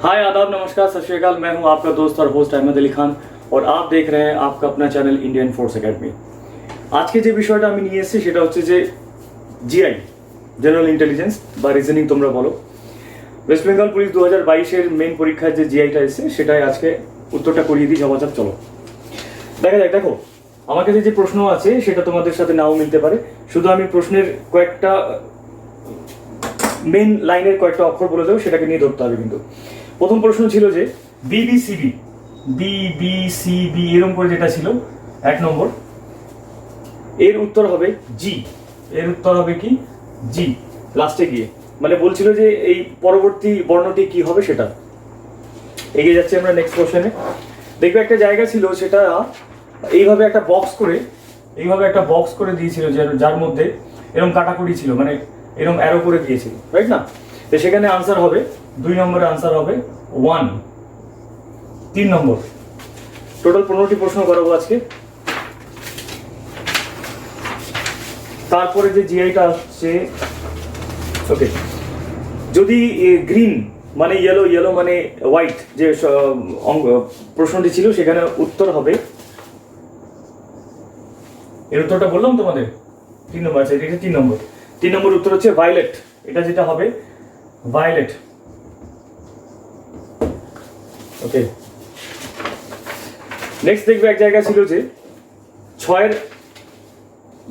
हाय आदाब नमस्कार सत श्री अकाल। मैं हूं आपका दोस्त और होस्ट अहमद अली खान और आप देख रहे हैं आपका अपना चैनल इंडियन फोर्स एकेडमी। আজকে যে বিষয়টা আমি নিয়ে এসেছি সেটা হচ্ছে যে জিআই জেনারেল ইন্টেলিজেন্স বা রিজনিং তোমরা বলো। ওয়েস্ট বেঙ্গল পুলিশ 2022-এর মেন পরীক্ষায় যে জিআইটা এসেছে সেটাই আজকে উত্তরটা করিয়ে দিই। ঝপাঝপ চলো দেখা যাক। দেখো আমার কাছে যে প্রশ্ন আছে সেটা তোমাদের সাথে নাও মিলতে পারে, শুধু আমি প্রশ্নের কয়েকটা মেন লাইনের কয়েকটা অক্ষর বলে দেবো, সেটাকে নিয়ে ধরতে হবে। কিন্তু প্রথম প্রশ্ন ছিল যে বিবিসিবি এরকম করে যেটা ছিল 1 নম্বর, এর উত্তর হবে জি। এর উত্তর হবে কি? জি। লাস্টে গিয়ে মানে বলছিল যে এই পরবর্তী বর্ণটি কি হবে সেটা। এগিয়ে যাচ্ছি আমরা নেক্সট কোশ্চেনে। দেখবে একটা জায়গা ছিল, সেটা এইভাবে একটা বক্স করে দিয়েছিল যার মধ্যে এরকম কাটাকুটি ছিল, মানে এরকম অ্যারো করে দিয়েছিল, রাইট না? তো সেখানে আনসার হবে 2 নম্বরের আনসার হবে 1। 3 নম্বর। টোটাল 15টি প্রশ্ন করাবো আজকে। তারপরে যে জিআইটা আসছে, ওকে, যদি গ্রিন মানে ইয়েলো মানে হোয়াইট যে প্রশ্নটি ছিল সেখানে উত্তর হবে, এর উত্তরটা বললাম তোমাদের 3 নম্বর আছে, এটা 3 নম্বর। 3 নম্বর উত্তর হচ্ছে ভায়োলেট। এটা যেটা হবে ভায়োলেট। ওকে, নেক্সট দেখবে এক জায়গা ছিল যে 6-এর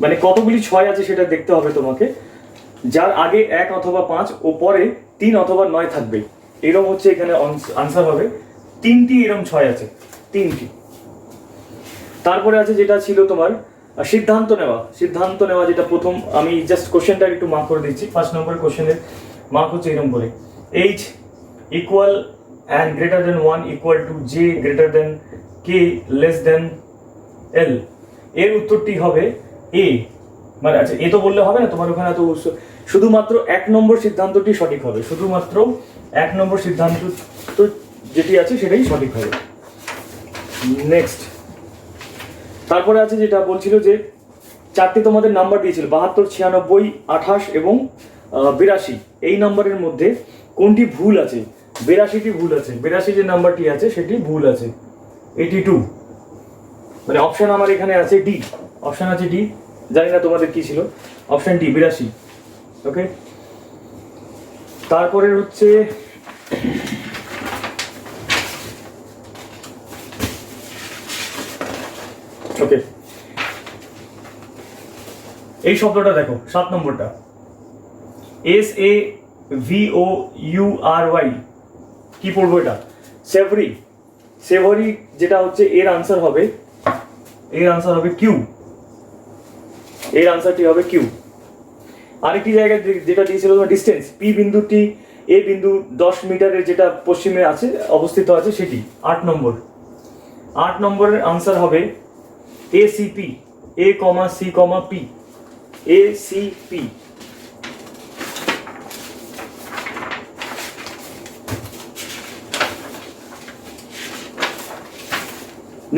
মানে কতগুলি 6 আছে সেটা দেখতে হবে তোমাকে, যার আগে 1 অথবা 5 ও পরে 3 অথবা 9 থাকবে। এরকম হচ্ছে এখানে আনসার হবে 3টি এরকম 6 আছে, 3টি। তারপরে আছে যেটা ছিল তোমার সিদ্ধান্ত নেওয়া যেটা প্রথম, আমি জাস্ট কোশ্চেনটা একটু মার্ক করে দিচ্ছি। 1 নম্বরের কোশ্চেনের মার্ক হচ্ছে এরকম করে, H equal and greater than 1 equal to J greater than K less than L। এর উত্তরটি হবে A। মানে আচ্ছা, এ তো বললে হবে না, তোমার ওখানে তো শুধুমাত্র 1 নম্বর সিদ্ধান্তটি সঠিক হবে, শুধুমাত্র 1 নম্বর সিদ্ধান্ত তো যেটি আছে সেটাই সঠিক হবে। নেক্সট তারপরে আছে যেটা বলছিল যে 4টি তোমাদের নাম্বার দিয়েছিল 72, 96, 28 এবং 82। এই নাম্বারের মধ্যে কোনটি ভুল আছে? 82টি ভুল আছে। 82 যে নাম্বারটি আছে সেটি ভুল আছে, 82। মানে অপশন আমার এখানে আছে ডি, অপশন আছে ডি। জানি না তোমাদের কি ছিল, অপশন ডি 82। ওকে, তারপরে হচ্ছে ওকে এই শব্দটা দেখো 7 নম্বরটা, SAVOURY কি পড়বো এটা? সেভরি যেটা হচ্ছে এর আনসার হবে কিউ। এর আনসারটি হবে কিউ। আরেকটি জায়গায় যেটা দিয়েছিল তোমার ডিস্টেন্স, পি বিন্দুটি এ বিন্দু 10 মিটারের যেটা পশ্চিমে আছে অবস্থিত আছে সেটি 8 নম্বর। 8 নম্বরের আনসার হবে ACP, A,C,P, ACP।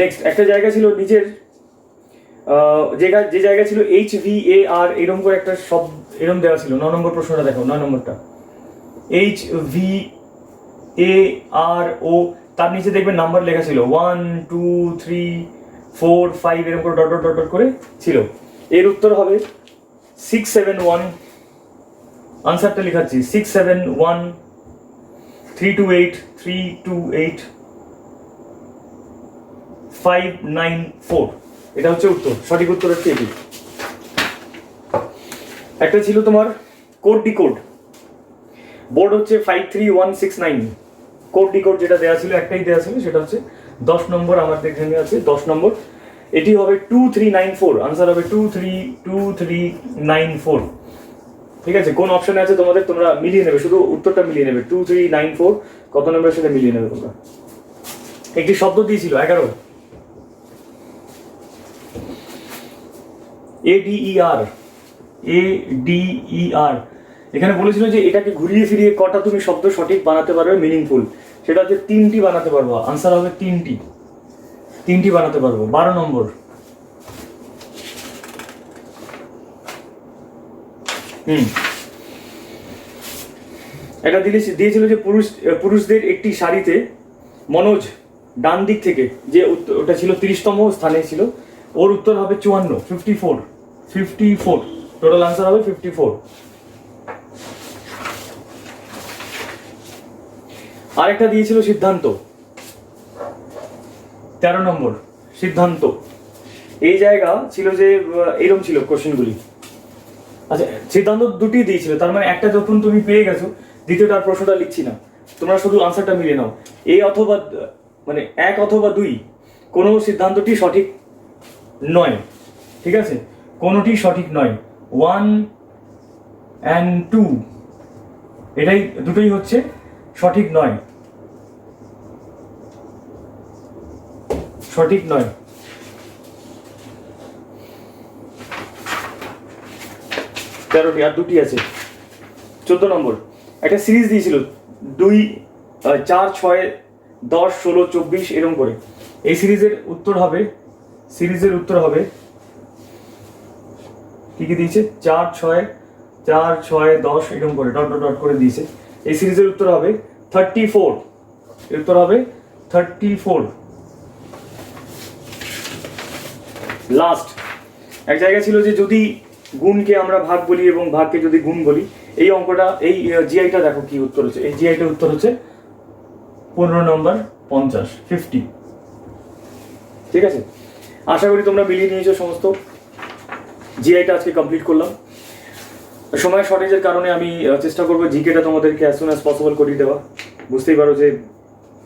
নেক্সট একটা জায়গা ছিল নিজের যে জায়গা ছিল HVAR এরকম করে একটা শব্দ এরকম দেওয়া ছিল। 9 নম্বর প্রশ্নটা দেখো, 9 নম্বরটা HVARO, তার নিচে দেখবে নাম্বার লেখা ছিল 1 2 3 4 5 এরকম করে ডট ডট ডট করে ছিল। এর উত্তর হবে 671। আনসারটা লেখাচ্ছি 671 328 328 594। এটা হচ্ছে উত্তর। সঠিক উত্তর হচ্ছে এটি। একটা ছিল তোমার কোড ডিকোড, বোর্ড হচ্ছে 53169। কোড ডিকোড যেটা দেওয়া ছিল, একটাই দেওয়া ছিল, সেটা হচ্ছে 10 নম্বর। আমার এখানে আছে 10 নম্বর। এটি হবে 2394। আনসার হবে 2394। ঠিক আছে, কোন অপশনে আছে তোমাদের, তোমরা মিলিয়ে নেবে, শুধু উত্তরটা মিলিয়ে নেবে। 2394 কত নম্বরের সাথে মিলিয়ে নেবে তোমরা। একটি শব্দ দিয়েছিল 11, ADER। এখানে বলেছিল যে এটাকে ঘুরিয়ে ফিরিয়ে কটা তুমি শব্দ সঠিক বানাতে পারবে মিনিংফুল, সেটা হচ্ছে 3টি বানাতে পারবো। আনসার হবে 3টি বানাতে পারবো। 12 নম্বর। এটা দিয়েছিল যে পুরুষদের একটি সারিতে মনোজ ডান দিক থেকে যে ওটা ছিল 30তম স্থানে ছিল, ওর উত্তর হবে 54, টোটাল আনসার হবে 54। আরেকটা দিয়েছিল সিদ্ধান্ত, 13 নম্বর সিদ্ধান্ত। এই জায়গা ছিল যে এরকম ছিল কোশ্চেনগুলি। আচ্ছা, সিদ্ধান্ত দুটি দিয়েছিল, তার মানে একটা যখন তুমি পেয়ে গেছো, দ্বিতীয়টার প্রশ্নটা লিখছি না, তোমরা শুধু আনসারটা মিলিয়ে নাও। এই অথবা মানে 1 অথবা 2 কোনো সিদ্ধান্তটি সঠিক নয়, ঠিক আছে, কোনোটি সঠিক নয়। 1 and 2 এটাই দুটোই হচ্ছে সঠিক নয়, সঠিক নয়। তেরোটি আর দুটি আছে। 14 নম্বর একটা সিরিজ দিয়েছিল 2, 4, 6, 10, 16, 24 এরকম করে। এই সিরিজের উত্তর হবে কি কি দিয়েছে, 4, 6, 10 এরকম করে ডট ডট ডট করে দিয়েছে। এই সিরিজের উত্তর হবে 34, এর উত্তর হবে 34। লাস্ট এক জায়গা ছিল যে যদি গুণকে আমরা ভাগ বলি এবং ভাগকে যদি গুণ বলি, এই অঙ্কটা, এই জিআইটা দেখো কি উত্তর হচ্ছে। এই জিআইটার উত্তর হচ্ছে 15 নম্বর 50। ঠিক আছে, আশা করি তোমরা মিলিয়ে নিয়েছো সমস্ত। জিআইটা আজকে কমপ্লিট করলাম। সময় শর্টেজের কারণে আমি চেষ্টা করবো জিকেটা তোমাদেরকে অ্যাজ সুন অ্যাজ পসিবল করিয়ে দেওয়া। বুঝতেই পারো যে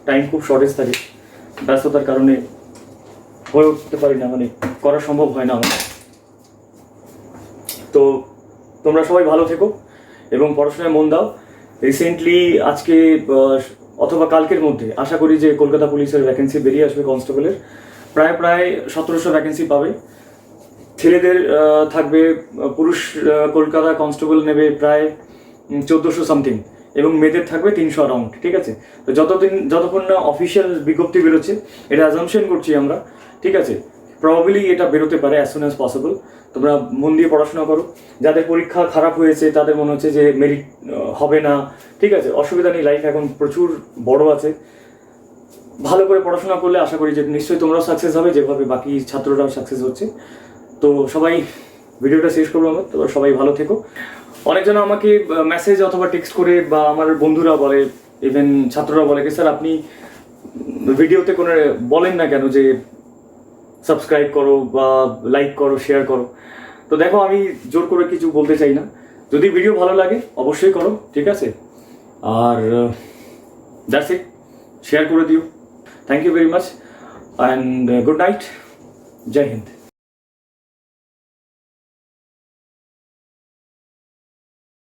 টাইম খুব শর্টেজ থাকে, ব্যস্ততার কারণে হয়ে উঠতে পারি না, মানে করা সম্ভব হয় না আমার। তো তোমরা সবাই ভালো থেকো এবং পড়াশোনায় মন দাও। রিসেন্টলি আজকে অথবা কালকের মধ্যে আশা করি যে কলকাতা পুলিশের ভ্যাকেন্সি বেরিয়ে আসবে কনস্টেবলের। প্রায় 1700 ভ্যাকেন্সি পাবে। ছেলেদের থাকবে, পুরুষ কলকাতা কনস্টেবল নেবে প্রায় 1400 সামথিং, এবং মেয়েদের থাকবে 300 অ্যারাউন্ড। ঠিক আছে, তো যতক্ষণ না অফিসিয়াল বিজ্ঞপ্তি বেরোচ্ছে, এটা অ্যাজাম্পশন করছি আমরা, ঠিক আছে, প্রবাবলি এটা বেরোতে পারে অ্যাজ সুন অ্যাজ পসিবল। তোমরা মন দিয়ে পড়াশোনা করো। যাদের পরীক্ষা খারাপ হয়েছে তাদের মনে হচ্ছে যে মেরিট হবে না, ঠিক আছে, অসুবিধা নেই, লাইফ এখন প্রচুর বড় আছে। ভালো করে পড়াশোনা করলে আশা করি যে নিশ্চয়ই তোমরাও সাকসেস হবে, যেভাবে বাকি ছাত্ররাও সাকসেস হচ্ছে। তো সবাই ভিডিওটা শেষ করবো আমরা, তো সবাই ভালো থেকো। অনেকজন আমাকে মেসেজ অথবা টেক্সট করে বা আমার বন্ধুরা বলে, ইভেন ছাত্ররা বলে কি স্যার আপনি ভিডিওতে কোনো বলেন না কেন যে সাবস্ক্রাইব করো বা লাইক করো, শেয়ার করো। তো দেখো, আমি জোর করে কিছু বলতে চাই না, যদি ভিডিও ভালো লাগে অবশ্যই করো, ঠিক আছে, আর দ্যাটস ইট, শেয়ার করে দিও। Thank you very much and good night, Jai Hind.